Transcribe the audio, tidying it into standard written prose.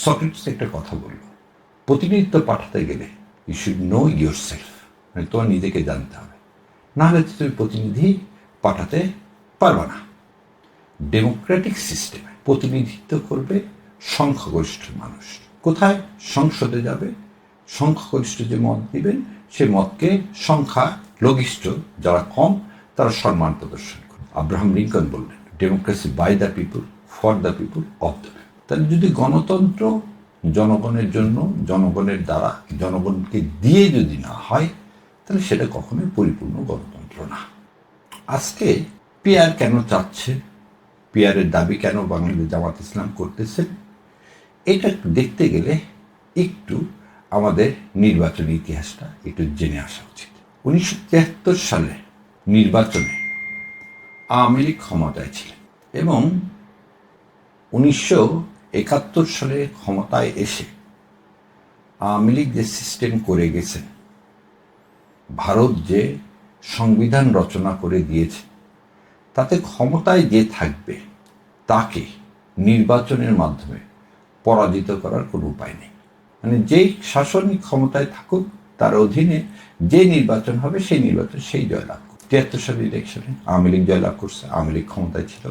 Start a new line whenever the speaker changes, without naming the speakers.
Socrates একটা কথা বলল, প্রতিনিধিত্ব পাঠাতে গেলে you should know yourself, মানে তোমার নিজেকে জানতে হবে, নাহলে তুমি প্রতিনিধি পাঠাতে পারবে না। ডেমোক্রেটিক সিস্টেমে প্রতিনিধিত্ব করবে সংখ্যাগরিষ্ঠ মানুষ। কোথায়? সংসদে যাবে, সংখ্যাগরিষ্ঠ যে মত দিবেন সে মতকে সংখ্যা লঘিষ্ঠ যারা কম তারা সম্মান প্রদর্শন করবে। আব্রাহাম লিঙ্কন বললেন, democracy by the people, for the people, of the people. তাহলে যদি গণতন্ত্র জনগণের জন্য, জনগণের দ্বারা, জনগণকে দিয়ে যদি না হয়, তাহলে সেটা কখনোই পরিপূর্ণ গণতন্ত্র না। আজকে পিয়ার কেন চাচ্ছে, পিয়ারের দাবি কেন বাংলাদেশ জামাত ইসলাম করতেছেন, এটা দেখতে গেলে একটু আমাদের নির্বাচনী ইতিহাসটা একটু জেনে আসা উচিত। 1973 সালে নির্বাচনে আওয়ামী লীগ ক্ষমতায় ছিলেন এবং 1971 সালে ক্ষমতায় এসে আওয়ামী লীগ যে সিস্টেম করে গেছেন, ভারত যে সংবিধান রচনা করে দিয়েছে, তাতে ক্ষমতায় যে থাকবে তাকে নির্বাচনের মাধ্যমে পরাজিত করার কোনো উপায় নেই। মানে যেই শাসনিক ক্ষমতায় থাকুক তার অধীনে যে নির্বাচন হবে সেই নির্বাচন সেই জয়লাভ করবে। 73 সালের ইলেকশনে আওয়ামী লীগ জয়লাভ করছে, আওয়ামী লীগ ক্ষমতায় ছিল।